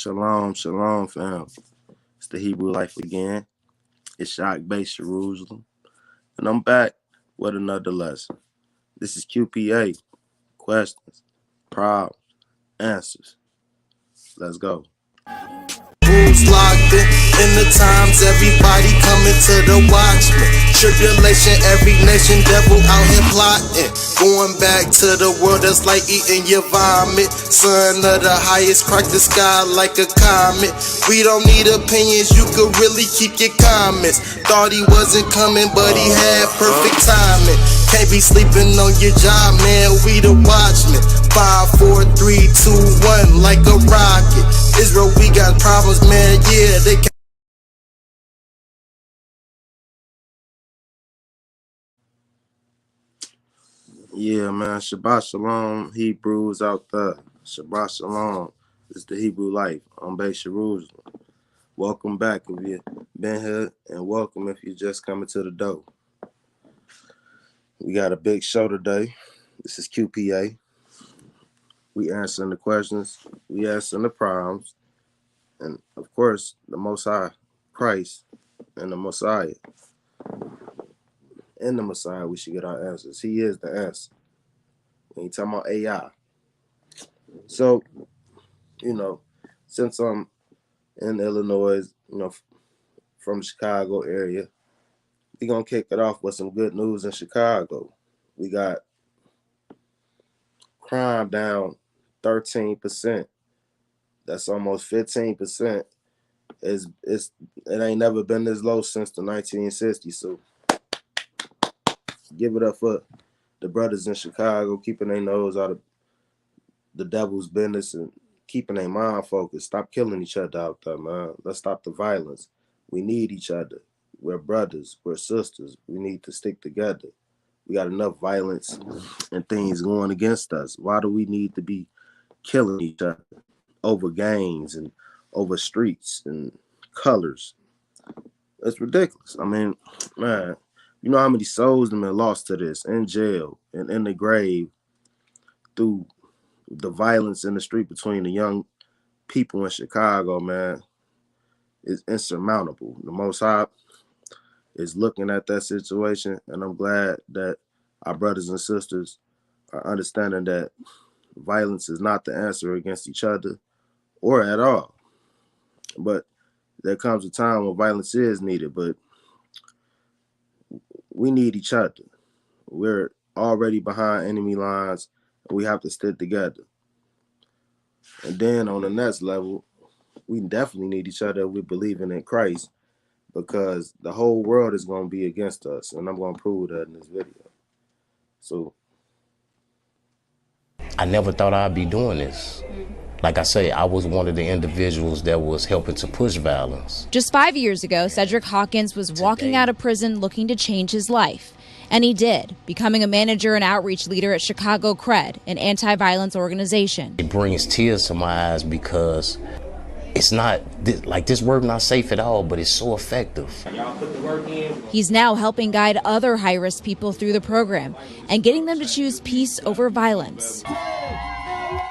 Shalom, shalom, fam. It's the Hebrew Life again. It's Shock-based Jerusalem. And I'm back with another lesson. This is Q.P.A. Questions, problems, answers. Let's go. Rules locked in the times, everybody coming to the watchman. Tribulation, every nation, devil out here plotting. Going back to the world that's like eating your vomit. Son of the highest, crack the sky like a comet. We don't need opinions, you could really keep your comments. Thought he wasn't coming, but he had perfect timing. Can't be sleeping on your job, man, we the watchmen. 5, 4, 3, 2, 1, like a rocket. Israel, we got problems, man, yeah, they can't. Yeah, man. Shabbat shalom, Hebrews out there. Shabbat shalom. This is the Hebrew Life on base Jerusalem. Welcome back if you've been here, and welcome if you're just coming to the door. We got a big show today. This is Q.P.A. We answering the questions, we answering the problems, and of course, the Most High, Christ, and the Messiah. In the Messiah, we should get our answers. He is the answer. When you talking about AI. So, since I'm in Illinois, from the Chicago area, we're going to kick it off with some good news in Chicago. We got crime down 13%. That's almost 15%. It ain't never been this low since the 1960s. So give it up for the brothers in Chicago keeping their nose out of the devil's business and keeping their mind focused. Stop killing each other out there, man. Let's stop the violence. We need each other. We're brothers. We're sisters. We need to stick together. We got enough violence and things going against us. Why do we need to be killing each other over gangs and over streets and colors? It's ridiculous. I mean, man, you know how many souls have been lost to this in jail and in the grave through the violence in the street between the young people in Chicago, man. Is insurmountable. The Most High is looking at that situation, and I'm glad that our brothers and sisters are understanding that violence is not the answer against each other or at all. But there comes a time when violence is needed, but we need each other. We're already behind enemy lines, and we have to stick together. And then on the next level, we definitely need each other if we're believing in Christ, because the whole world is going to be against us, and I'm going to prove that in this video. So I never thought I'd be doing this. Like I say, I was one of the individuals that was helping to push violence. Just 5 years ago, Cedric Hawkins was walking out of prison looking to change his life. And he did, becoming a manager and outreach leader at Chicago CRED, an anti-violence organization. It brings tears to my eyes because it's not, like, this work not safe at all, but it's so effective. Y'all put the work in. He's now helping guide other high-risk people through the program and getting them to choose peace over violence.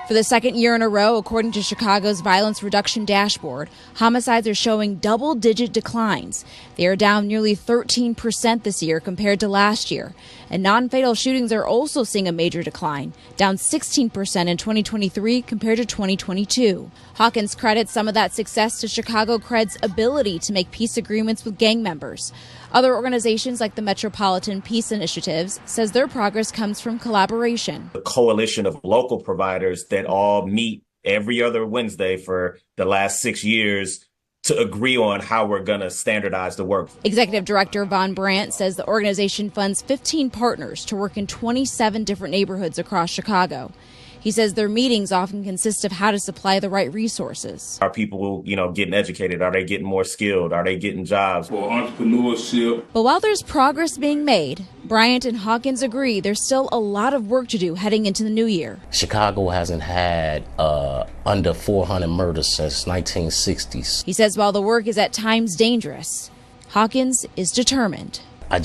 For the second year in a row, according to Chicago's Violence Reduction Dashboard, homicides are showing double-digit declines. They are down nearly 13% this year compared to last year. And non-fatal shootings are also seeing a major decline, down 16% in 2023 compared to 2022. Hawkins credits some of that success to Chicago CRED's ability to make peace agreements with gang members. Other organizations like the Metropolitan Peace Initiatives says their progress comes from collaboration. A coalition of local providers that all meet every other Wednesday for the last 6 years to agree on how we're going to standardize the work. Executive Director Von Brandt says the organization funds 15 partners to work in 27 different neighborhoods across Chicago. He says their meetings often consist of how to supply the right resources. Are people, getting educated? Are they getting more skilled? Are they getting jobs? For entrepreneurship. But while there's progress being made, Bryant and Hawkins agree there's still a lot of work to do heading into the new year. Chicago hasn't had under 400 murders since 1960s. He says while the work is at times dangerous, Hawkins is determined. I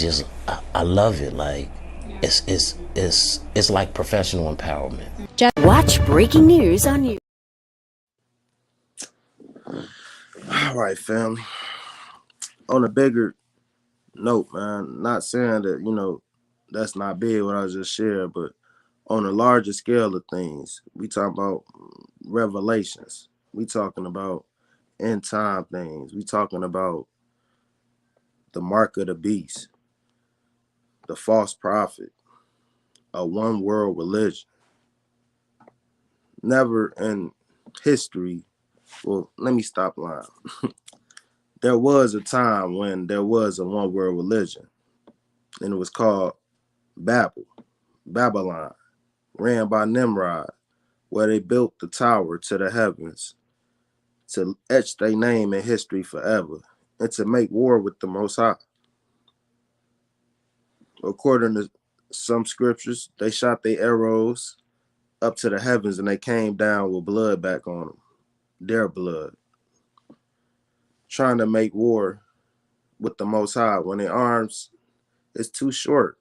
love it. Like, it's like professional empowerment. Watch breaking news on you. All right, family. On a bigger note, man, not saying that, that's not big what I just shared, but on a larger scale of things, we talk about revelations. We talking about end time things. We talking about the mark of the beast, the false prophet, a one world religion. Never in history, well, let me stop lying. There was a time when there was a one world religion, and it was called Babylon, ran by Nimrod, where they built the tower to the heavens to etch their name in history forever and to make war with the Most High. According to some scriptures, they shot their arrows up to the heavens and they came down with blood back on them, their blood, trying to make war with the Most High when their arms is too short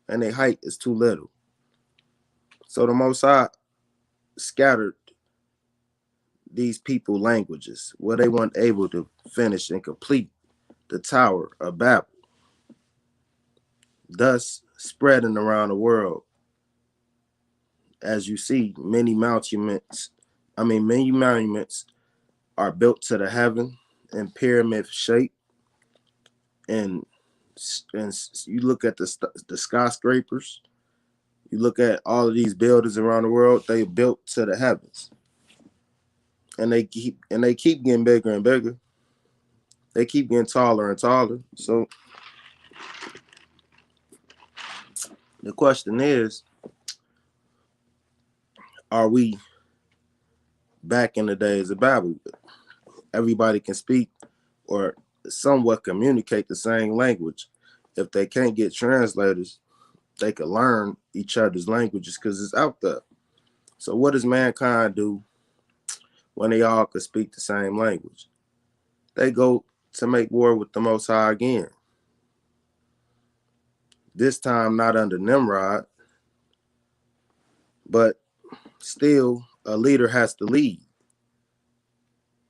and their height is too little. So the Most High scattered these people languages where they weren't able to finish and complete the Tower of Babel, thus spreading around the world. As you see, many monuments are built to the heaven in pyramid shape, and you look at the skyscrapers, you look at all of these buildings around the world, they built to the heavens. And they keep getting bigger and bigger. They keep getting taller and taller. So the question is, are we back in the days of Babel? Everybody can speak or somewhat communicate the same language. If they can't get translators, they can learn each other's languages because it's out there. So what does mankind do when they all could speak the same language? They go to make war with the Most High again. This time not under Nimrod, but still a leader has to lead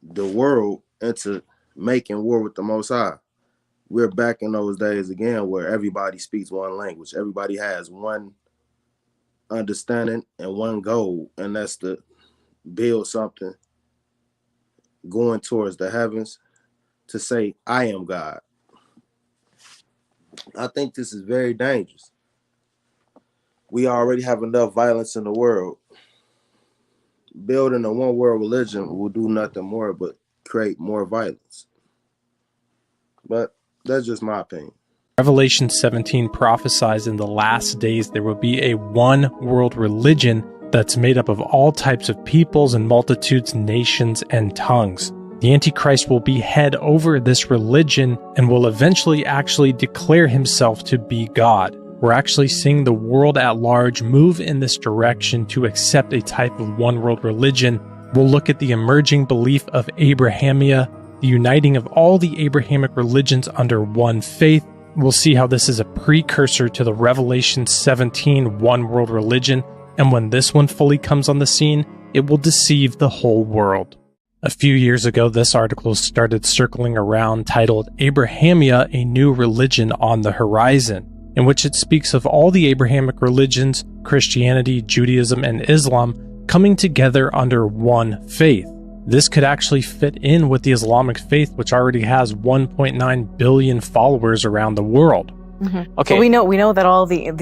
the world into making war with the Most High. We're back in those days again where everybody speaks one language. Everybody has one understanding and one goal, and that's to build something going towards the heavens to say, I am God. I think this is very dangerous. We already have enough violence in the world. Building a one world religion will do nothing more but create more violence. But that's just my opinion. Revelation 17 prophesies in the last days there will be a one world religion that's made up of all types of peoples and multitudes, nations, and tongues. The Antichrist will be head over this religion and will eventually actually declare himself to be God. We're actually seeing the world at large move in this direction to accept a type of one world religion. We'll look at the emerging belief of Abrahamia, the uniting of all the Abrahamic religions under one faith. We'll see how this is a precursor to the Revelation 17 one world religion, and when this one fully comes on the scene, it will deceive the whole world. A few years ago, this article started circling around titled Abrahamia, a New Religion on the Horizon, in which it speaks of all the Abrahamic religions, Christianity, Judaism, and Islam coming together under one faith. This could actually fit in with the Islamic faith, which already has 1.9 billion followers around the world. Mm-hmm. Okay. So we know that all the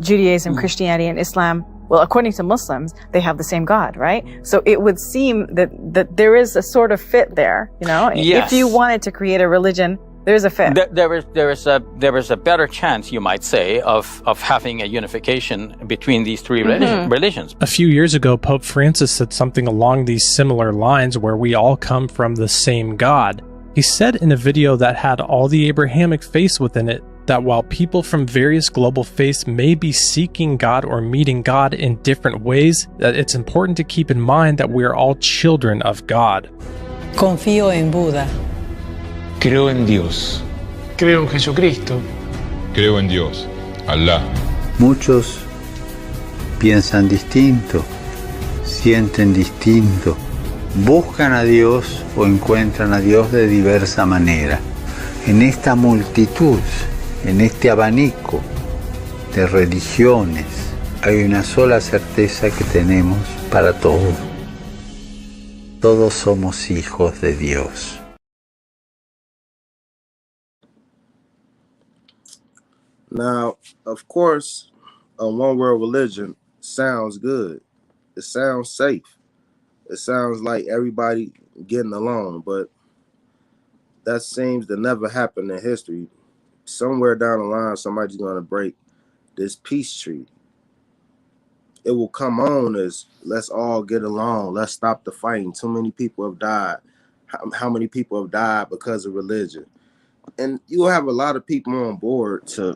Judaism, Christianity, and Islam, well, according to Muslims, they have the same God, right? So it would seem that there is a sort of fit there, you know? Yes. If you wanted to create a religion, there's a fit. There is a better chance, you might say, of having a unification between these three religions. A few years ago, Pope Francis said something along these similar lines where we all come from the same God. He said in a video that had all the Abrahamic faiths within it that while people from various global faiths may be seeking God or meeting God in different ways, that it's important to keep in mind that we are all children of God. Confío en Buda. Creo en Dios. Creo en Jesucristo. Creo en Dios, Alá. Muchos piensan distinto, sienten distinto, buscan a Dios o encuentran a Dios de diversa manera. En esta multitud, en este abanico de religiones, hay una sola certeza que tenemos para todos. Todos somos hijos de Dios. Now, of course, a one world religion sounds good. It sounds safe. It sounds like everybody getting along, but that seems to never happen in history. Somewhere down the line, somebody's going to break this peace treaty. It will come on as let's all get along. Let's stop the fighting. Too many people have died. How many people have died because of religion? And you'll have a lot of people on board to,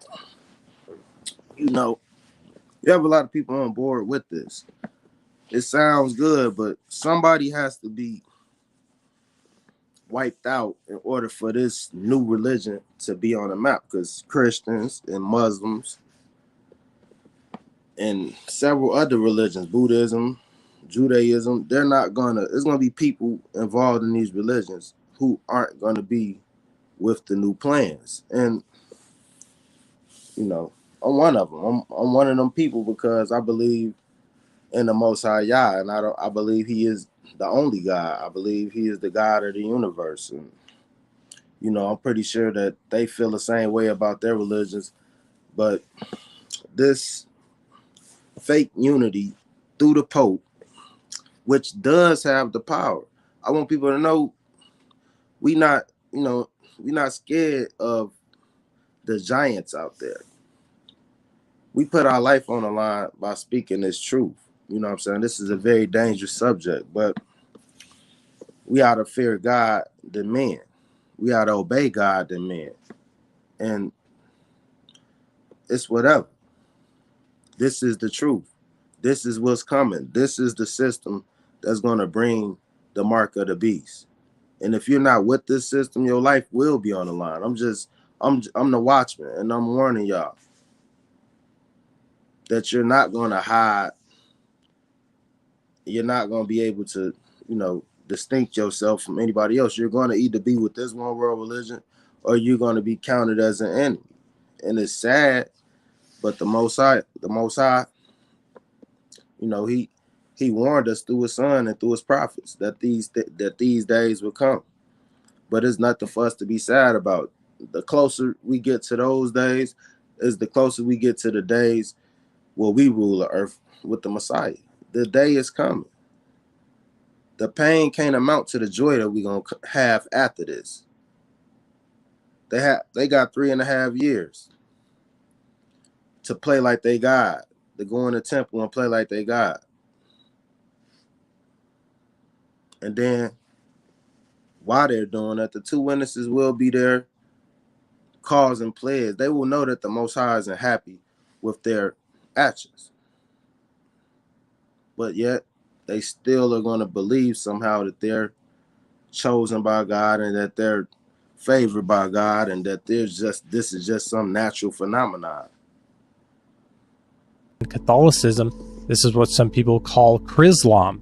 you have a lot of people on board with this. It sounds good, but somebody has to be wiped out in order for this new religion to be on the map, because Christians and Muslims and several other religions, Buddhism, Judaism, there's gonna be people involved in these religions who aren't gonna be with the new plans. And I'm one of them. I'm one of them people because I believe in the Most High Yah, and I believe He is the only God. I believe He is the God of the universe, and I'm pretty sure that they feel the same way about their religions. But this fake unity through the Pope, which does have the power, I want people to know we're not scared of the giants out there. We put our life on the line by speaking this truth. You know what I'm saying? This is a very dangerous subject, but we ought to fear God than men. We ought to obey God than men. And it's whatever. This is the truth. This is what's coming. This is the system that's going to bring the mark of the beast. And if you're not with this system, your life will be on the line. I'm the watchman, and I'm warning y'all that you're not going to hide. You're not going to be able to, distinct yourself from anybody else. You're going to either be with this one world religion or you're going to be counted as an enemy. And it's sad, but the Most High, he warned us through His Son and through His prophets that these days would come. But it's nothing for us to be sad about. The closer we get to those days is the closer we get to the days where we rule the earth with the Messiah. The day is coming. The pain can't amount to the joy that we're going to have after this. They got 3.5 years to play like they God, to go in the temple and play like they God. And then while they're doing that, the two witnesses will be there causing pledge. They will know that the Most High isn't happy with their actions. But yet, they still are going to believe somehow that they're chosen by God and that they're favored by God and that this is just some natural phenomenon. In Catholicism, this is what some people call Chrislam.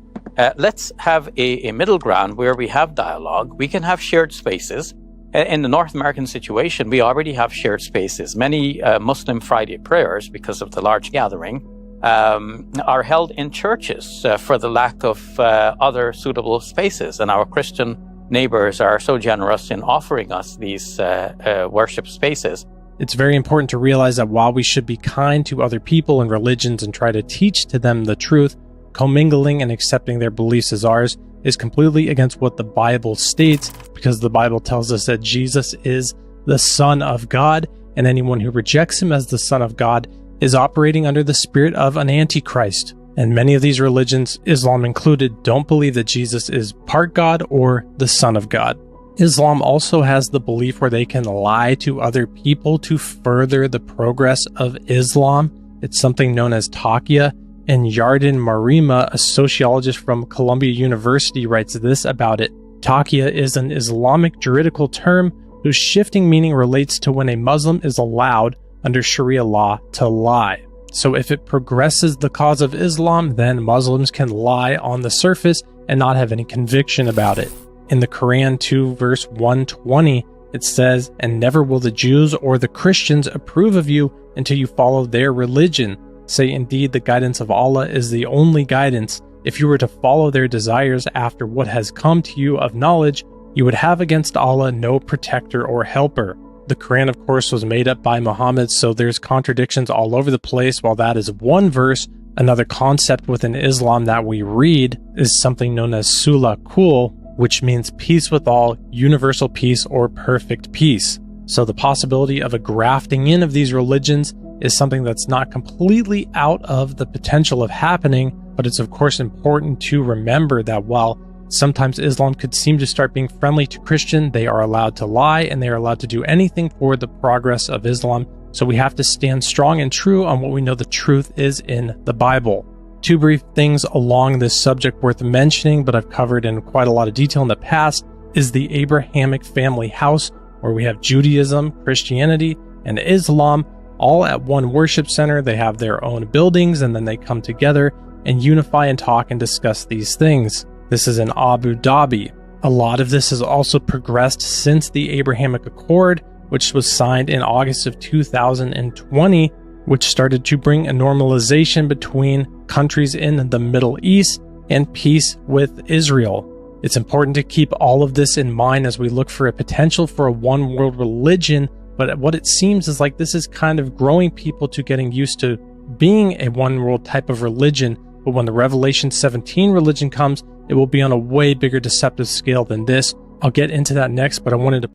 Let's have a middle ground where we have dialogue. We can have shared spaces. In the North American situation, we already have shared spaces. Many Muslim Friday prayers, because of the large gathering, are held in churches for the lack of other suitable spaces. And our Christian neighbors are so generous in offering us these worship spaces. It's very important to realize that while we should be kind to other people and religions and try to teach to them the truth, commingling and accepting their beliefs as ours is completely against what the Bible states, because the Bible tells us that Jesus is the Son of God, and anyone who rejects Him as the Son of God is operating under the spirit of an antichrist. And many of these religions, Islam included, don't believe that Jesus is part God or the Son of God. Islam also has the belief where they can lie to other people to further the progress of Islam. It's something known as taqiyya. And Yarden Marima, a sociologist from Columbia University, writes this about it. Taqiyya is an Islamic juridical term whose shifting meaning relates to when a Muslim is allowed under Sharia law to lie. So if it progresses the cause of Islam, then Muslims can lie on the surface and not have any conviction about it. In the Quran 2 verse 120, it says, "And never will the Jews or the Christians approve of you until you follow their religion. Say, indeed, the guidance of Allah is the only guidance. If you were to follow their desires after what has come to you of knowledge, you would have against Allah no protector or helper." The Quran, of course, was made up by Muhammad, so there's contradictions all over the place. While that is one verse, another concept within Islam that we read is something known as Sulh Kul, which means peace with all, universal peace, or perfect peace. So the possibility of a grafting in of these religions is something that's not completely out of the potential of happening, but it's of course important to remember that while sometimes Islam could seem to start being friendly to Christian, they are allowed to lie and they are allowed to do anything for the progress of Islam. So we have to stand strong and true on what we know the truth is in the Bible. Two brief things along this subject worth mentioning, but I've covered in quite a lot of detail in the past, is the Abrahamic family house, where we have Judaism, Christianity, and Islam all at one worship center. They have their own buildings, and then they come together and unify and talk and discuss these things. This is in Abu Dhabi. A lot of this has also progressed since the Abrahamic Accord, which was signed in August of 2020, which started to bring a normalization between countries in the Middle East and peace with Israel. It's important to keep all of this in mind as we look for a potential for a one world religion, but what it seems is like this is kind of growing people to getting used to being a one world type of religion, but when the Revelation 17 religion comes, it will be on a way bigger deceptive scale than this. I'll get into that next, but I wanted to...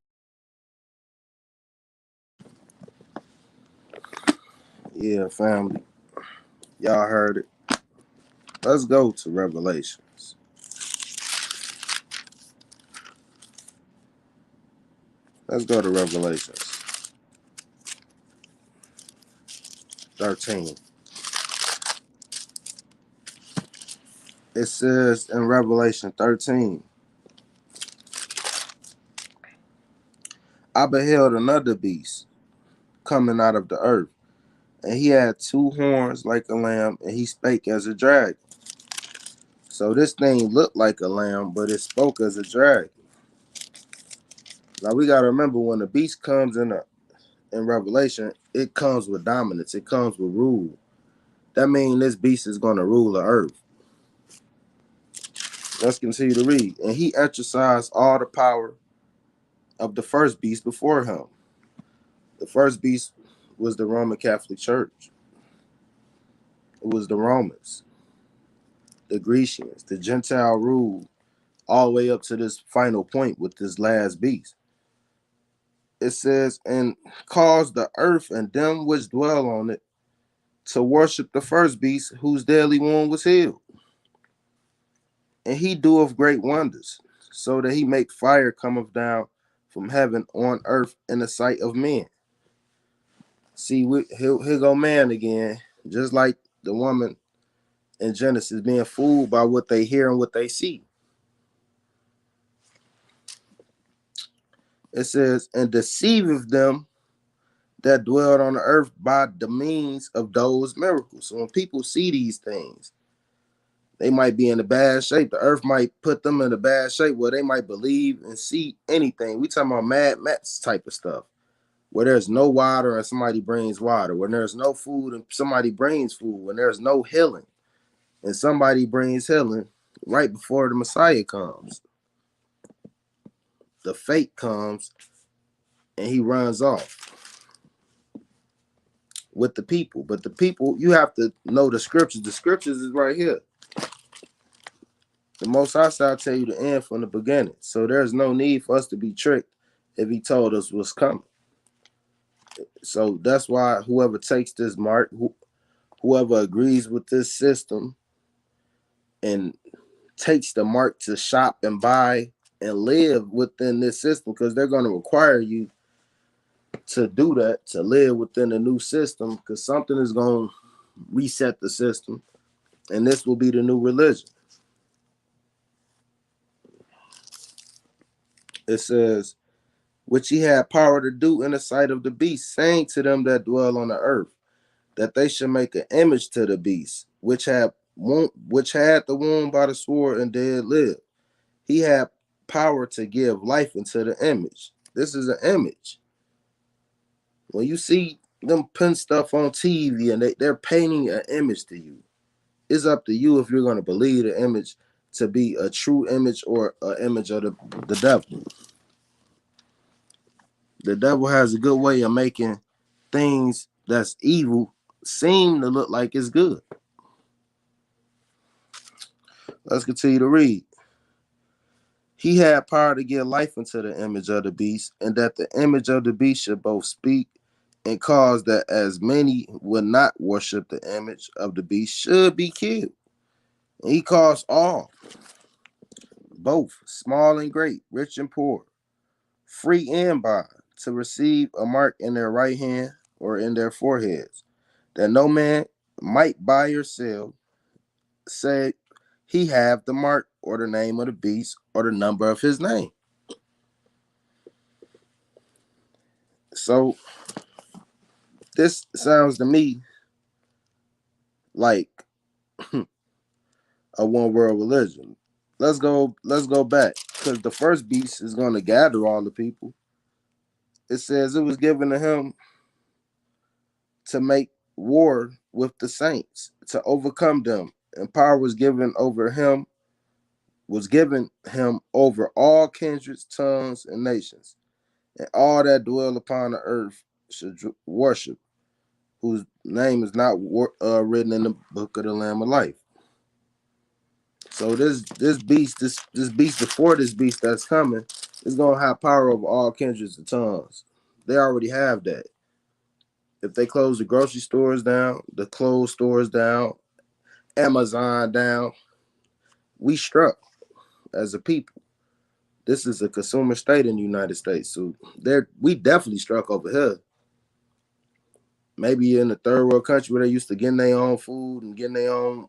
Yeah, family. Y'all heard it. Let's go to Revelations. Let's go to Revelations 13. It says in Revelation 13, I beheld another beast coming out of the earth, and he had two horns like a lamb, and he spake as a dragon. So this thing looked like a lamb, but it spoke as a dragon. Now we gotta remember, when the beast comes in Revelation, it comes with dominance. It comes with rule. That means this beast is gonna rule the earth. Let's continue to read. And he exercised all the power of the first beast before him. The first beast was the Roman Catholic Church. It was the Romans, the Grecians, the Gentile rule, all the way up to this final point with this last beast. It says, and caused the earth and them which dwell on it to worship the first beast, whose deadly wound was healed. And he doeth great wonders, so that he make fire cometh down from heaven on earth in the sight of men. See, here go man again, just like the woman in Genesis, being fooled by what they hear and what they see. It says, and deceiveth them that dwelled on the earth by the means of those miracles. So when people see these things, they might be in a bad shape. The earth might put them in a bad shape where they might believe and see anything. We talking about Mad Max type of stuff, where there's no water and somebody brings water, when there's no food and somebody brings food, when there's no healing and somebody brings healing right before the Messiah comes. The fate comes and he runs off with the people. But the people, you have to know the scriptures. The scriptures is right here. The Most High shall tell you the end from the beginning. So there's no need for us to be tricked if he told us what's coming. So that's why whoever takes this mark, whoever agrees with this system and takes the mark to shop and buy and live within this system, because they're going to require you to do that, to live within the new system, because something is going to reset the system, and this will be the new religion. It says, which he had power to do in the sight of the beast, saying to them that dwell on the earth, that they should make an image to the beast, which had which had the wound by the sword and did live. He had power to give life into the image. This is an image. When you see them putting stuff on TV and they're painting an image to you, it's up to you if you're going to believe the image to be a true image or an image of the devil. The devil has a good way of making things that's evil seem to look like it's good. Let's continue to read. He had power to give life into the image of the beast, and that the image of the beast should both speak and cause that as many would not worship the image of the beast should be killed. And he caused all, both small and great, rich and poor, free and bond, to receive a mark in their right hand or in their foreheads, that no man might buy or sell, say he have the mark or the name of the beast or the number of his name. So this sounds to me like a one world religion. Let's go back, because the first beast is going to gather all the people. It says it was given to him to make war with the saints, to overcome them, and power was given him over all kindreds, tongues, and nations, and all that dwell upon the earth should worship, whose name is not written in the book of the Lamb of Life. So this beast before this beast that's coming is gonna have power over all kindreds and tongues. They already have that. If they close the grocery stores down, the clothes stores down, Amazon down, we struck as a people. This is a consumer state in the United States. So we definitely struck over here. Maybe in the third world country where they used to getting their own food and getting their own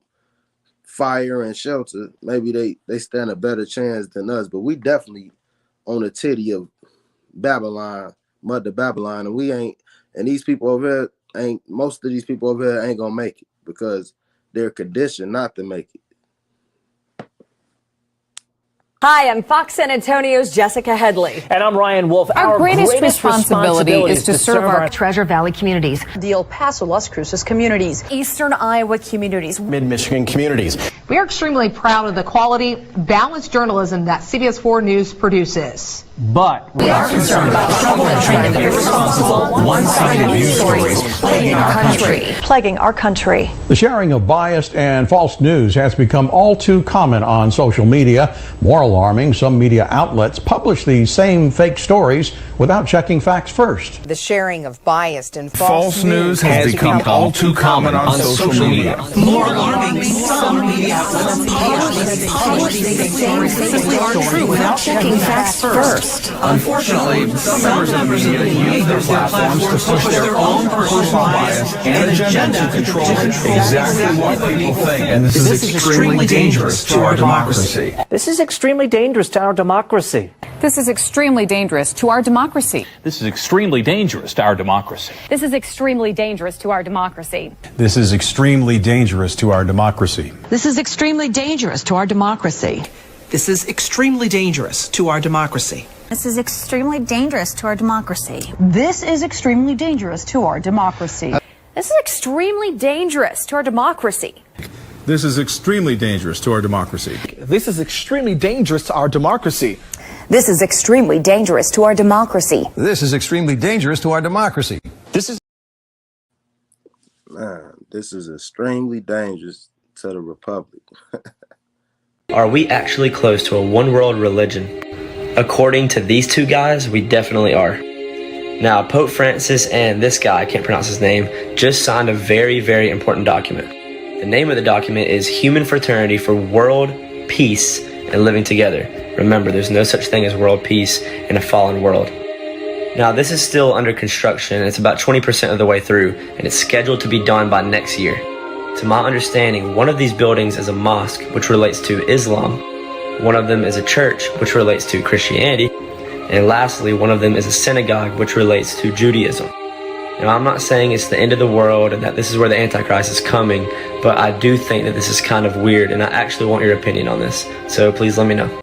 fire and shelter, maybe they stand a better chance than us. But we definitely on the titty of Babylon, Mother Babylon, and we ain't. And these people over here ain't. Most of these people over here ain't gonna make it because they're conditioned not to make it. Hi, I'm Fox San Antonio's Jessica Headley. And I'm Ryan Wolf. Our greatest responsibility is to serve our Treasure Valley communities, the El Paso, Las Cruces communities, Eastern Iowa communities, Mid-Michigan communities. We are extremely proud of the quality, balanced journalism that CBS 4 News produces. But we are concerned about trouble and trend of irresponsible, one-sided news stories plaguing our country. The sharing of biased and false news has become all too common on social media. More alarming, some media outlets publish these same fake stories without checking facts first. The sharing of biased and false news has become all too common on social media. More alarming, some media outlets publish these same fake stories without checking facts first. Unfortunately, some members of the media use their platforms to push their own personal bias and agenda to control exactly what people think. And this is extremely dangerous to our democracy. This is extremely dangerous to our democracy. This is extremely dangerous to our democracy. This is extremely dangerous to our democracy. This is extremely dangerous to our democracy. This is extremely dangerous to our democracy. This is extremely dangerous to our democracy. This is extremely dangerous to our democracy. This is extremely dangerous to our democracy. This is extremely dangerous to our democracy. This is extremely dangerous to our democracy. This is extremely dangerous to our democracy. This is extremely dangerous to our democracy. This is extremely dangerous to our democracy. This is extremely dangerous to our democracy. This is extremely dangerous to the republic. Are we actually close to a one-world religion? According to these two guys, we definitely are. Now, Pope Francis and this guy, I can't pronounce his name, just signed a very, very important document. The name of the document is Human Fraternity for World Peace and Living Together. Remember, there's no such thing as world peace in a fallen world. Now, this is still under construction. It's about 20% of the way through, and it's scheduled to be done by next year. To my understanding, one of these buildings is a mosque, which relates to Islam. One of them is a church, which relates to Christianity. And lastly, one of them is a synagogue, which relates to Judaism. Now, I'm not saying it's the end of the world and that this is where the Antichrist is coming, but I do think that this is kind of weird, and I actually want your opinion on this. So please let me know.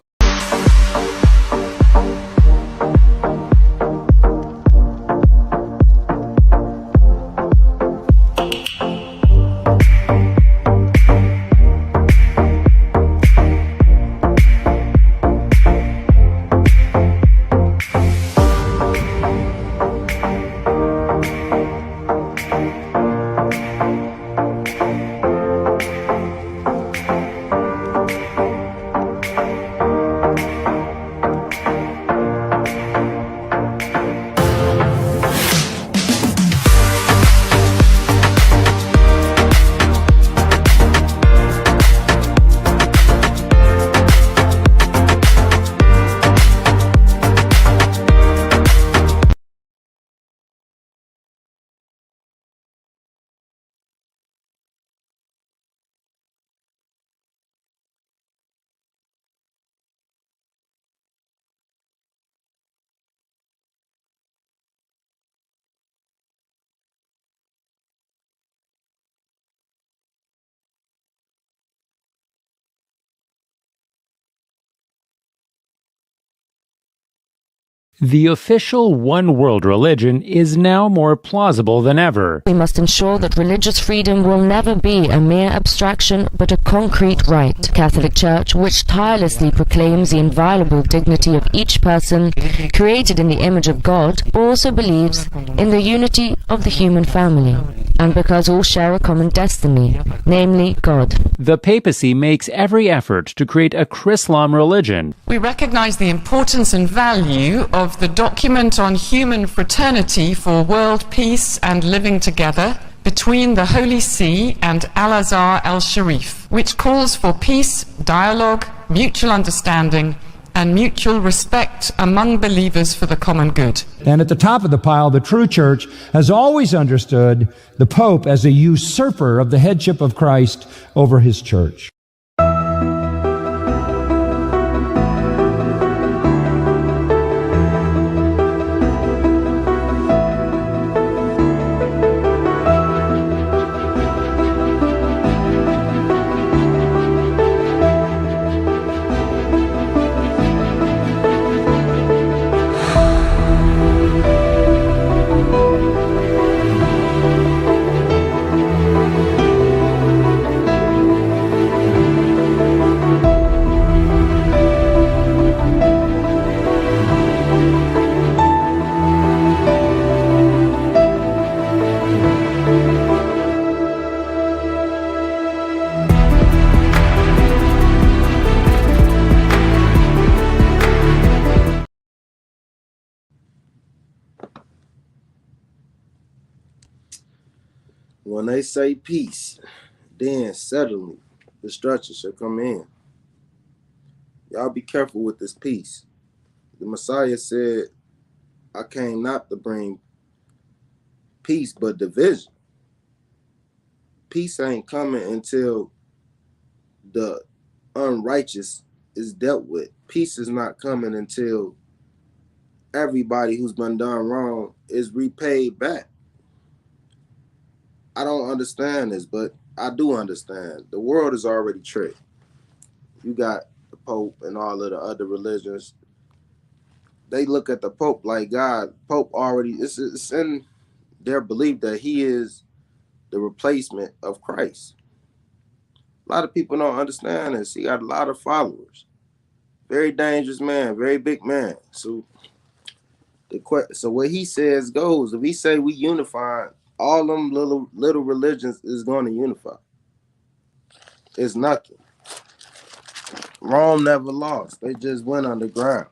The official one-world religion is now more plausible than ever. We must ensure that religious freedom will never be a mere abstraction, but a concrete right. The Catholic Church, which tirelessly proclaims the inviolable dignity of each person created in the image of God, also believes in the unity of the human family, and because all share a common destiny, namely God. The papacy makes every effort to create a Chrislam religion. We recognize the importance and value of the document on human fraternity for world peace and living together between the Holy See and Al-Azhar el-Sharif, which calls for peace, dialogue, mutual understanding, and mutual respect among believers for the common good. And at the top of the pile, the true church has always understood the Pope as a usurper of the headship of Christ over his church. When they say peace, then suddenly destruction shall come in. Y'all be careful with this peace. The Messiah said, I came not to bring peace, but division. Peace ain't coming until the unrighteous is dealt with. Peace is not coming until everybody who's been done wrong is repaid back. I don't understand this, but I do understand. The world is already tricked. You got the Pope and all of the other religions. They look at the Pope like God. Pope already, it's in their belief that he is the replacement of Christ. A lot of people don't understand this. He got a lot of followers. Very dangerous man, very big man. So what he says goes. If he say we unify, all them little religions is going to unify. It's nothing. Rome never lost. They just went underground.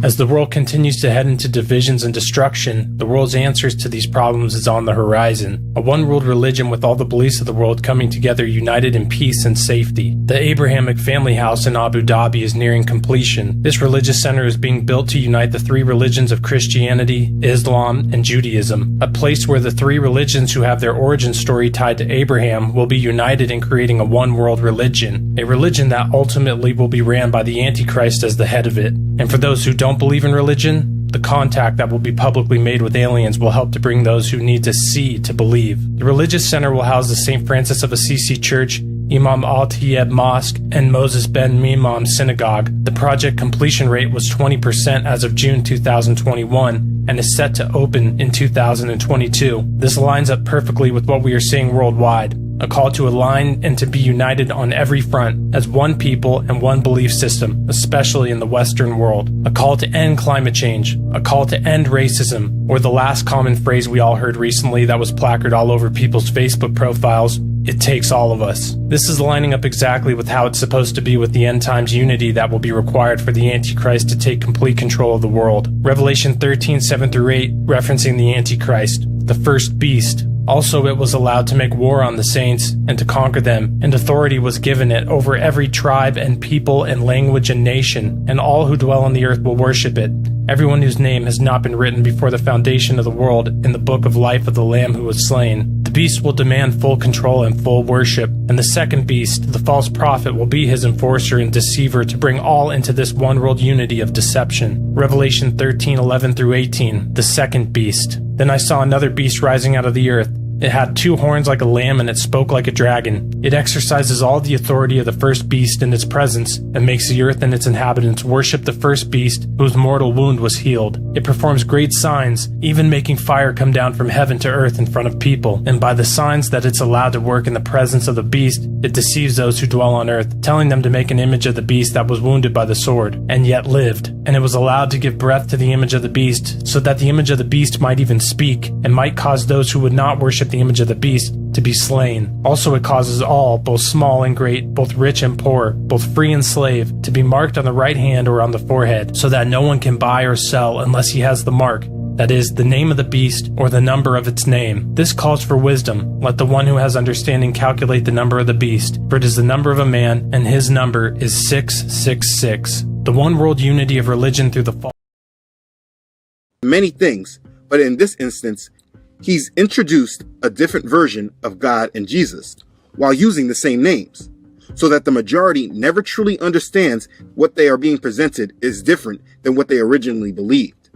As the world continues to head into divisions and destruction, the world's answers to these problems is on the horizon. A one-world religion with all the beliefs of the world coming together united in peace and safety. The Abrahamic family house in Abu Dhabi is nearing completion. This religious center is being built to unite the three religions of Christianity, Islam, and Judaism. A place where the three religions who have their origin story tied to Abraham will be united in creating a one-world religion. A religion that ultimately will be ran by the Antichrist as the head of it. And for those who don't believe in religion, The contact that will be publicly made with aliens will help to bring those who need to see to believe. The religious center will house the St. Francis of Assisi Church, Imam Al-Tayeb Mosque, and Moses Ben Mimam Synagogue. The project completion rate was 20% as of June 2021 and is set to open in 2022. This lines up perfectly with what we are seeing worldwide. A call to align and to be united on every front as one people and one belief system, especially in the Western world. A call to end climate change, a call to end racism, or the last common phrase we all heard recently that was placarded all over people's Facebook profiles, it takes all of us. This is lining up exactly with how it's supposed to be with the end times unity that will be required for the Antichrist to take complete control of the world. Revelation 13:7-8, referencing the Antichrist, the first beast. Also, it was allowed to make war on the saints and to conquer them, and authority was given it over every tribe and people and language and nation, and all who dwell on the earth will worship it. Everyone whose name has not been written before the foundation of the world in the book of life of the Lamb who was slain. The beast will demand full control and full worship, and the second beast, the false prophet, will be his enforcer and deceiver to bring all into this one world unity of deception. Revelation 13:11-18, the second beast. Then I saw another beast rising out of the earth. It had 2 horns like a lamb, and it spoke like a dragon. It exercises all the authority of the first beast in its presence, and makes the earth and its inhabitants worship the first beast, whose mortal wound was healed. It performs great signs, even making fire come down from heaven to earth in front of people. And by the signs that it's allowed to work in the presence of the beast, it deceives those who dwell on earth, telling them to make an image of the beast that was wounded by the sword, and yet lived. And it was allowed to give breath to the image of the beast, so that the image of the beast might even speak, and might cause those who would not worship the image of the beast to be slain. Also, it causes all, both small and great, both rich and poor, both free and slave, to be marked on the right hand or on the forehead, so that no one can buy or sell unless he has the mark, that is, the name of the beast or the number of its name. This calls for wisdom. Let the one who has understanding calculate the number of the beast, for it is the number of a man, and his number is 666. The one world unity of religion through the fall. Many things, but in this instance, he's introduced a different version of God and Jesus while using the same names, so that the majority never truly understands what they are being presented is different than what they originally believed.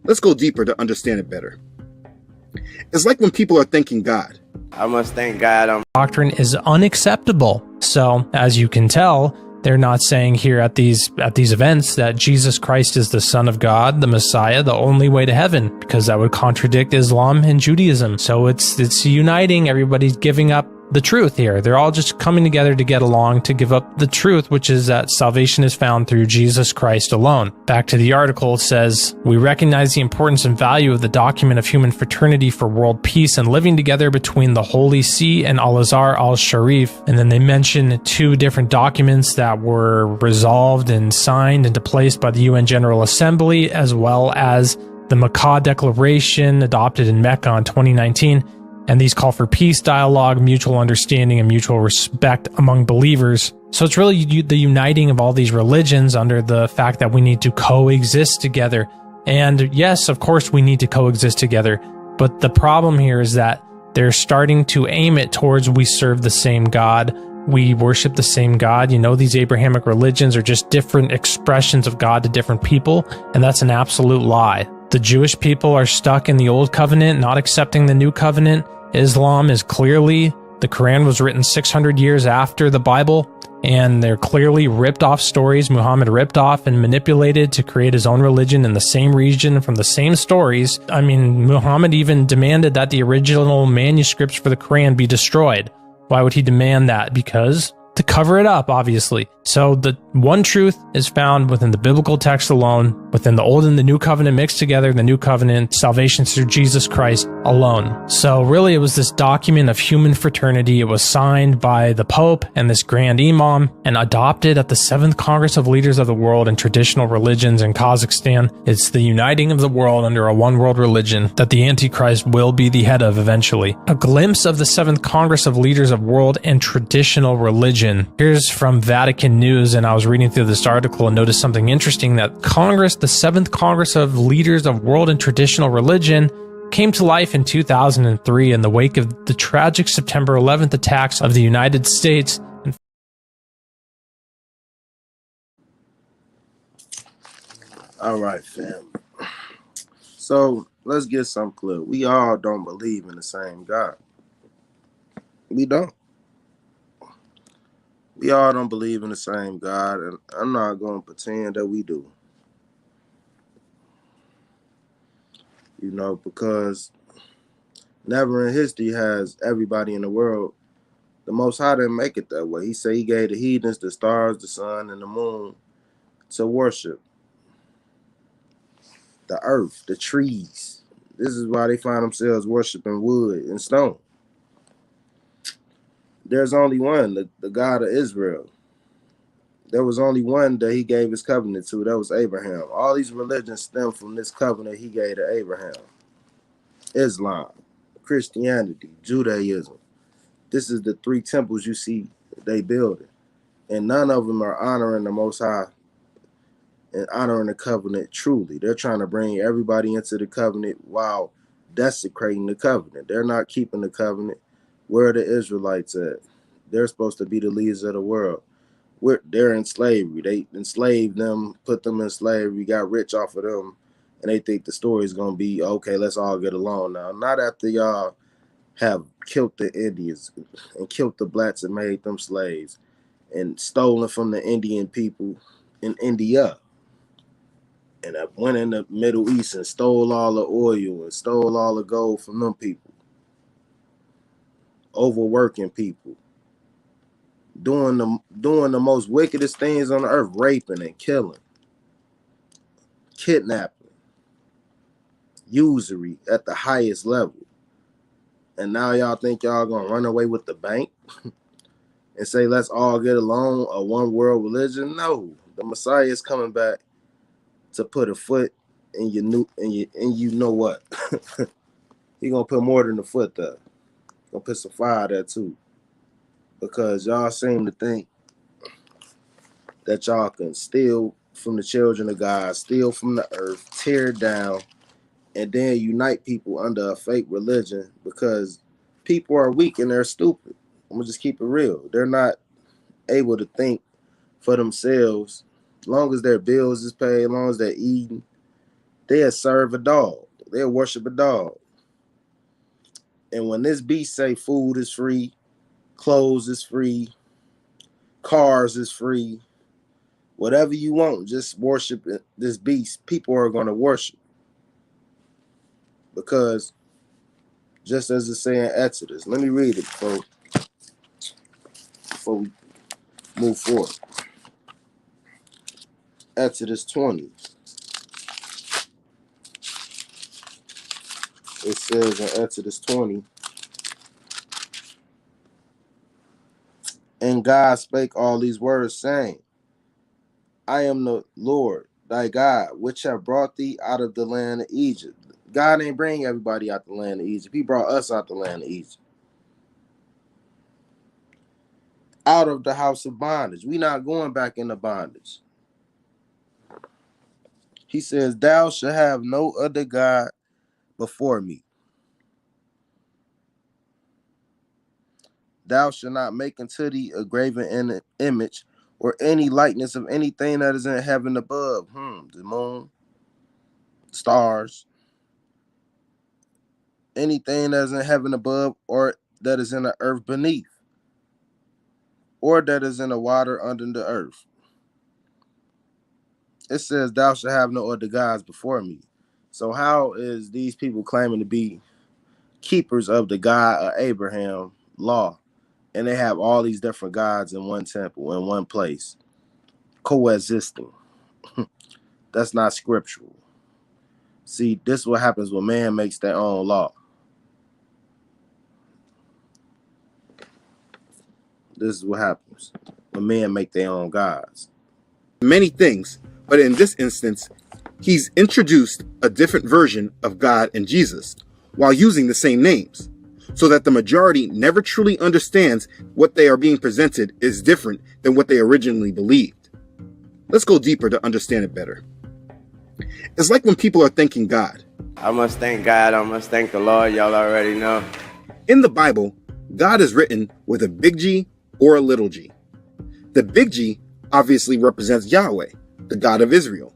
Let's go deeper to understand it better. It's like when people are thanking God. I must thank God. Doctrine is unacceptable. So, as you can tell, they're not saying here at these events that Jesus Christ is the Son of God, the Messiah, the only way to heaven, because that would contradict Islam and Judaism. So it's uniting. Everybody's giving up the truth here. They're all just coming together to get along, to give up the truth, which is that salvation is found through Jesus Christ alone. Back to the article, it says, we recognize the importance and value of the document of human fraternity for world peace and living together between the Holy See and Al-Azhar al-Sharif. And then they mention 2 different documents that were resolved and signed into place by the UN General Assembly, as well as the Makkah Declaration adopted in Mecca in 2019. And these call for peace, dialogue, mutual understanding, and mutual respect among believers. So it's really the uniting of all these religions under the fact that we need to coexist together. And yes, of course, we need to coexist together. But the problem here is that they're starting to aim it towards we serve the same God. We worship the same God. You know, these Abrahamic religions are just different expressions of God to different people. And that's an absolute lie. The Jewish people are stuck in the old covenant, not accepting the new covenant. Islam is clearly, the Quran was written 600 years after the Bible, and they're clearly ripped off stories Muhammad ripped off and manipulated to create his own religion in the same region from the same stories. I mean, Muhammad even demanded that the original manuscripts for the Quran be destroyed. Why would he demand that? Because to cover it up, obviously. So the one truth is found within the biblical text alone, within the Old and the New Covenant mixed together, the New Covenant, salvation through Jesus Christ alone. So really it was this document of human fraternity. It was signed by the Pope and this Grand Imam and adopted at the 7th Congress of Leaders of the World and Traditional Religions in Kazakhstan. It's the uniting of the world under a one world religion that the Antichrist will be the head of eventually. A glimpse of the 7th Congress of Leaders of World and Traditional Religion. Here's from Vatican News, and I was reading through this article and noticed something interesting, that Congress, the 7th Congress of Leaders of World and Traditional Religion, came to life in 2003 in the wake of the tragic September 11th attacks of the United States. All right, fam. So let's get something clear. We all don't believe in the same God. We don't. We all don't believe in the same God, and I'm not going to pretend that we do. You know, because never in history has everybody in the world, the Most High didn't make it that way. He said he gave the heathens, the stars, the sun, and the moon to worship. The earth, the trees. This is why they find themselves worshiping wood and stone. There's only one, the God of Israel. There was only one that he gave his covenant to. That was Abraham. All these religions stem from this covenant he gave to Abraham. Islam, Christianity, Judaism. This is the three temples you see they building. And none of them are honoring the Most High and honoring the covenant truly. They're trying to bring everybody into the covenant while desecrating the covenant. They're not keeping the covenant. Where are the Israelites at? They're supposed to be the leaders of the world. They're in slavery. They enslaved them, put them in slavery, got rich off of them, and they think the story is going to be, okay, let's all get along now. Not after y'all have killed the Indians and killed the blacks and made them slaves and stolen from the Indian people in India. And I went in the Middle East and stole all the oil and stole all the gold from them people. Overworking people. Doing the most wickedest things on the earth, raping and killing. Kidnapping. Usury at the highest level. And now y'all think y'all gonna run away with the bank and say let's all get along, a one world religion? No. The Messiah is coming back to put a foot in your new and you know what? He gonna put more than a foot there. Gonna put some fire there too. Because y'all seem to think that y'all can steal from the children of God, steal from the earth, tear it down, and then unite people under a fake religion because people are weak and they're stupid. I'm gonna just keep it real. They're not able to think for themselves. As long as their bills is paid, as long as they're eating, they'll serve a dog. They'll worship a dog. And when this beast say food is free, clothes is free, cars is free, whatever you want, just worship this beast, people are going to worship. Because just as it's saying Exodus, let me read it before we move forward. Exodus 20. It says in Exodus 20, and God spake all these words, saying, I am the Lord thy God, which have brought thee out of the land of Egypt. God ain't bring everybody out the land of Egypt. He brought us out the land of Egypt. Out of the house of bondage. We not going back into bondage. He says, thou shalt have no other God before me. Thou shalt not make unto thee a graven image or any likeness of anything that is in heaven above. The moon, stars, anything that is in heaven above or that is in the earth beneath, or that is in the water under the earth. It says, thou shalt have no other gods before me. So how is these people claiming to be keepers of the God of Abraham law, and they have all these different gods in one temple, in one place, coexisting? That's not scriptural. See, this is what happens when man makes their own law. This is what happens when men make their own gods. Many things, but in this instance, he's introduced a different version of God and Jesus while using the same names, so that the majority never truly understands what they are being presented is different than what they originally believed. Let's go deeper to understand it better. It's like when people are thanking God. I must thank God, I must thank the Lord, y'all already know. In the Bible, God is written with a big G or a little g. The big G obviously represents Yahweh, the God of Israel,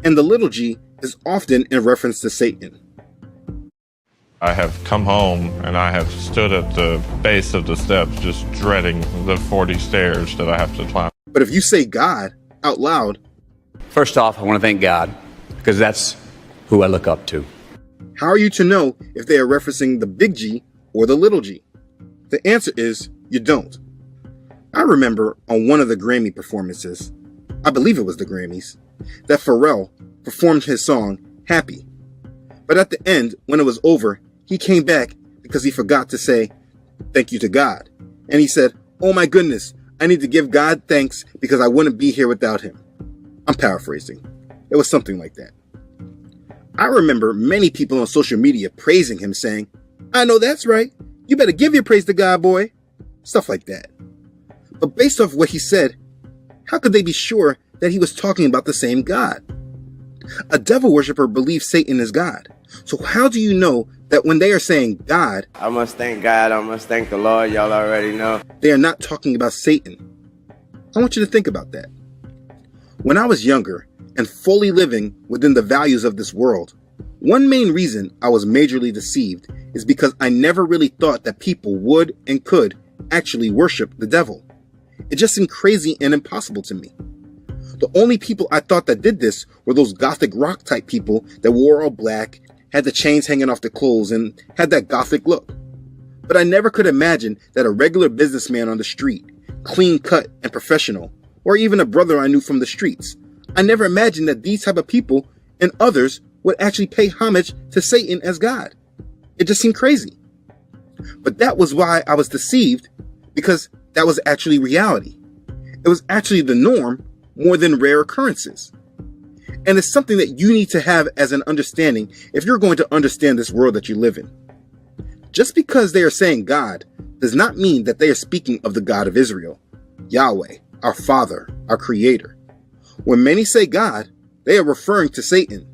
and the little g is often in reference to Satan. I have come home and I have stood at the base of the steps just dreading the 40 stairs that I have to climb. But if you say God out loud, first off, I want to thank God because that's who I look up to. How are you to know if they are referencing the big G or the little g? The answer is you don't. I remember on one of the Grammy performances, I believe it was the Grammys, that Pharrell performed his song Happy. But at the end, when it was over, he came back because he forgot to say thank you to God. And he said, "Oh my goodness, I need to give God thanks because I wouldn't be here without him." I'm paraphrasing. It was something like that. I remember many people on social media praising him, saying, "I know that's right. You better give your praise to God, boy." Stuff like that. But based off what he said, how could they be sure that he was talking about the same God? A devil worshiper believes Satan is God. So how do you know that when they are saying God, I must thank God, I must thank the Lord, y'all already know, they are not talking about Satan? I want you to think about that. When I was younger and fully living within the values of this world, one main reason I was majorly deceived is because I never really thought that people would and could actually worship the devil. It just seemed crazy and impossible to me. The only people I thought that did this were those gothic rock type people that wore all black, had the chains hanging off their clothes, and had that gothic look. But I never could imagine that a regular businessman on the street, clean cut and professional, or even a brother I knew from the streets, I never imagined that these type of people and others would actually pay homage to Satan as God. It just seemed crazy. But that was why I was deceived, because that was actually reality. It was actually the norm more than rare occurrences. And it's something that you need to have as an understanding if you're going to understand this world that you live in. Just because they are saying God does not mean that they are speaking of the God of Israel, Yahweh, our Father, our Creator. When many say God, they are referring to Satan.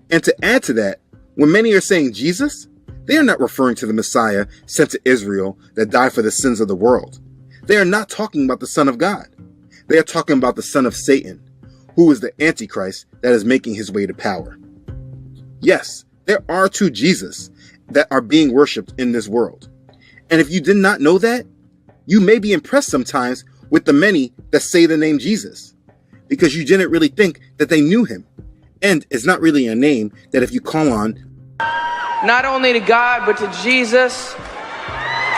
And to add to that, when many are saying Jesus, they are not referring to the Messiah sent to Israel that died for the sins of the world. They are not talking about the Son of God. They are talking about the son of Satan, who is the Antichrist that is making his way to power. Yes, there are two Jesus that are being worshipped in this world. And if you did not know that, you may be impressed sometimes with the many that say the name Jesus, because you didn't really think that they knew him. And it's not really a name that if you call on, not only to God, but to Jesus,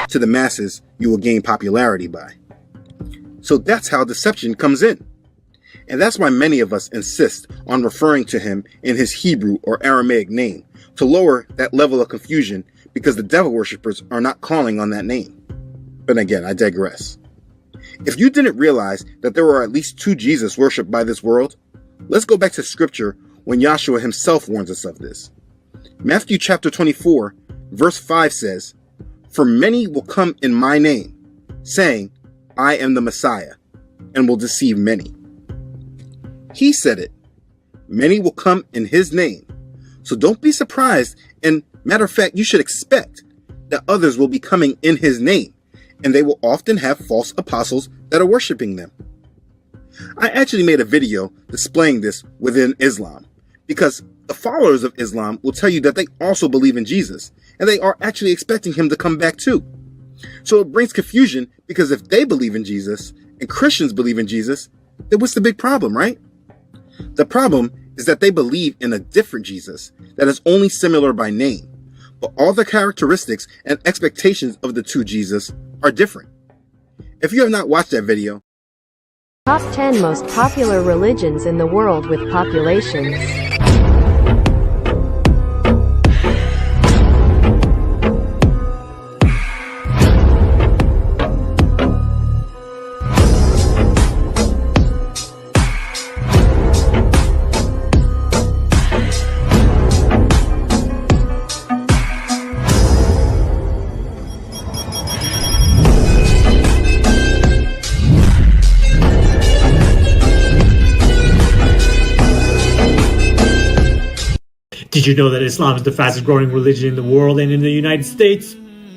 to the masses, you will gain popularity by. So that's how deception comes in. And that's why many of us insist on referring to him in his Hebrew or Aramaic name to lower that level of confusion, because the devil worshippers are not calling on that name. But again, I digress. If you didn't realize that there were at least two Jesus worshipped by this world, let's go back to scripture when Yahshua himself warns us of this. Matthew chapter 24, verse 5 says, "For many will come in my name, saying, I am the Messiah, and will deceive many." He said it. Many will come in his name. So don't be surprised, and matter of fact, you should expect that others will be coming in his name, and they will often have false apostles that are worshiping them. I actually made a video displaying this within Islam, because the followers of Islam will tell you that they also believe in Jesus, and they are actually expecting him to come back too. So it brings confusion, because if they believe in Jesus and Christians believe in Jesus, then what's the big problem, right? The problem is that they believe in a different Jesus that is only similar by name, but all the characteristics and expectations of the two Jesus are different. If you have not watched that video, Top 10 most popular religions in the world with populations. Did you know that Islam is the fastest growing religion in the world and in the United States?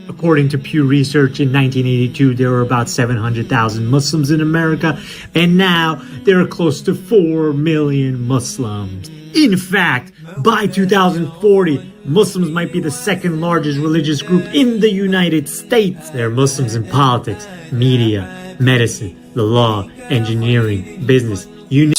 According to Pew Research, in 1982, there were about 700,000 Muslims in America, and now there are close to 4 million Muslims. In fact, by 2040, Muslims might be the second largest religious group in the United States. There are Muslims in politics, media, medicine, the law, engineering, business.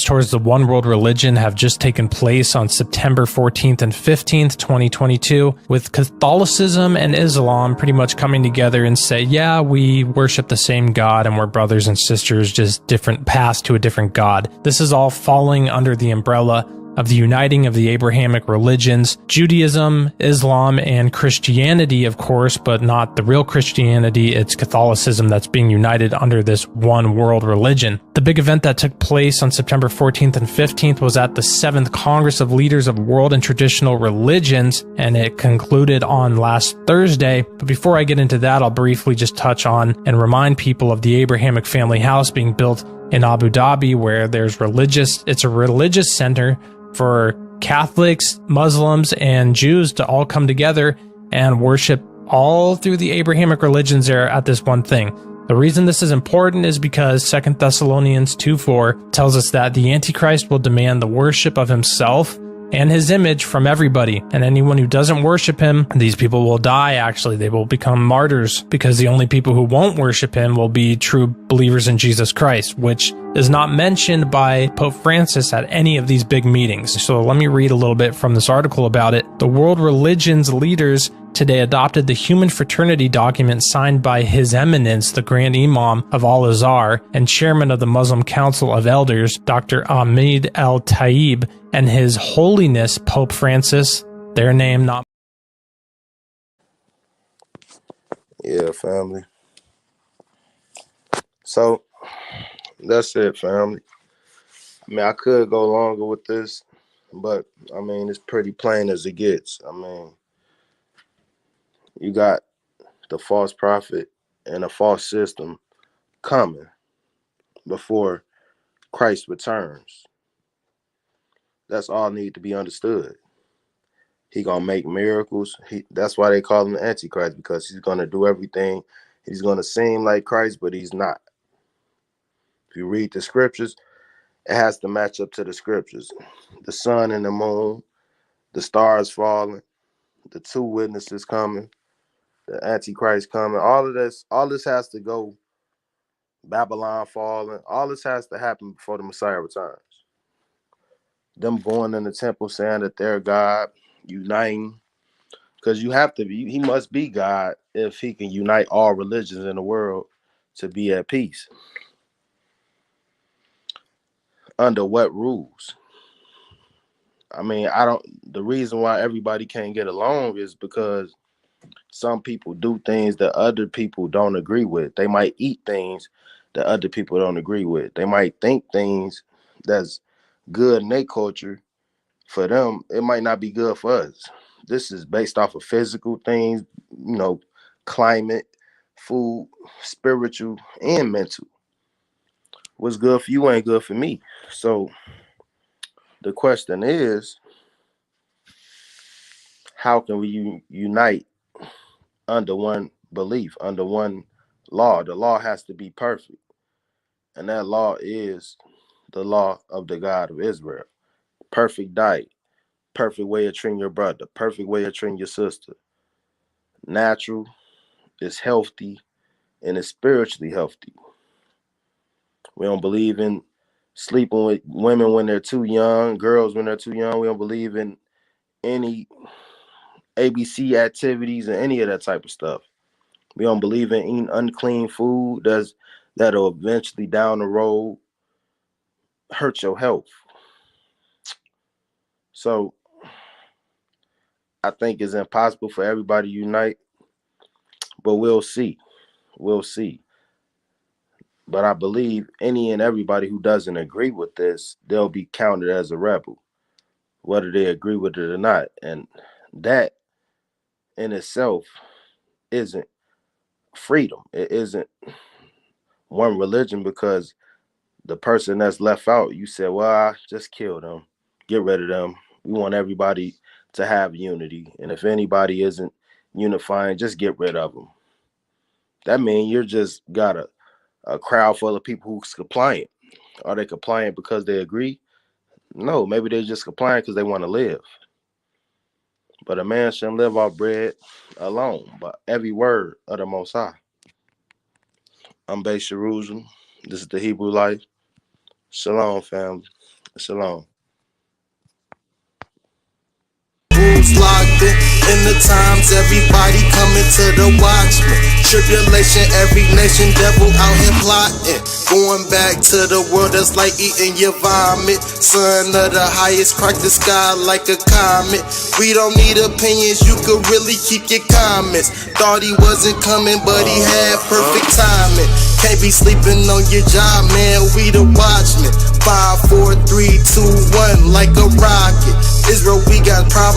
Towards the one world religion have just taken place on September 14th and 15th, 2022, with Catholicism and Islam pretty much coming together and say, yeah, we worship the same God and we're brothers and sisters, just different paths to a different God. This is all falling under the umbrella of the uniting of the Abrahamic religions, Judaism, Islam, and Christianity, of course, but not the real Christianity. It's Catholicism that's being united under this one world religion. The big event that took place on September 14th and 15th was at the 7th Congress of Leaders of World and Traditional Religions, and it concluded on last Thursday. But before I get into that, I'll briefly just touch on and remind people of the Abrahamic family house being built in Abu Dhabi, where it's a religious center for Catholics, Muslims, and Jews to all come together and worship all through the Abrahamic religions there at this one thing. The reason this is important is because 2 Thessalonians 2:4 tells us that the Antichrist will demand the worship of himself and his image from everybody, and anyone who doesn't worship him, these people will die. Actually, they will become martyrs, because the only people who won't worship him will be true believers in Jesus Christ, which is not mentioned by Pope Francis at any of these big meetings. So let me read a little bit from this article about it. The world religions leaders today adopted the Human Fraternity document signed by His Eminence, the Grand Imam of Al-Azhar and Chairman of the Muslim Council of Elders, Dr. Ahmed Al-Taib, and His Holiness Pope Francis, their name not... Yeah, family. So, that's it, family. I mean, I could go longer with this, but, I mean, it's pretty plain as it gets. I mean, you got the false prophet and a false system coming before Christ returns. That's all need to be understood. He gonna make miracles. That's why they call him the Antichrist, because he's gonna do everything. He's gonna seem like Christ, but he's not. If you read the scriptures, it has to match up to the scriptures. The sun and the moon, the stars falling, the two witnesses coming, the Antichrist coming. All this has to go. Babylon falling. All this has to happen before the Messiah returns. Them going in the temple saying that they're God, uniting. Because you have to be, he must be God if he can unite all religions in the world to be at peace. Under what rules? I mean, the reason why everybody can't get along is because some people do things that other people don't agree with. They might eat things that other people don't agree with. They might think things that's good in their culture. For them, it might not be good for us. This is based off of physical things, climate, food, spiritual, and mental. What's good for you ain't good for me. So the question is, how can we unite under one belief, under one law? The law has to be perfect. And that law is the law of the God of Israel. Perfect diet, perfect way of treating your brother, perfect way of treating your sister. Natural, is healthy, and is spiritually healthy. We don't believe in sleeping with women when they're too young, girls when they're too young. We don't believe in any ABC activities and any of that type of stuff. We don't believe in eating unclean food that'll eventually down the road hurt your health. So I think it's impossible for everybody to unite, but we'll see. We'll see. But I believe any and everybody who doesn't agree with this, they'll be counted as a rebel, whether they agree with it or not. And that in itself isn't freedom. It isn't one religion, because the person that's left out, you said, well, I just kill them, get rid of them. We want everybody to have unity. And if anybody isn't unifying, just get rid of them. That means you're just got a crowd full of people who's compliant. Are they compliant because they agree? No, maybe they just complying because they want to live. But a man shouldn't live off bread alone, but every word of the Most High. I'm Base Jerusalem. This is the Hebrew Life. Shalom, family. Shalom. Locked in the times, everybody coming to the watchman. Tribulation, every nation, devil out here plotting. Going back to the world that's like eating your vomit. Son of the highest, crack the sky like a comet. We don't need opinions, you could really keep your comments. Thought he wasn't coming, but he had perfect timing. Can't be sleeping on your job, man, we the watchmen. 5, 4, 3, 2, 1, like a rocket. Israel, we got problems.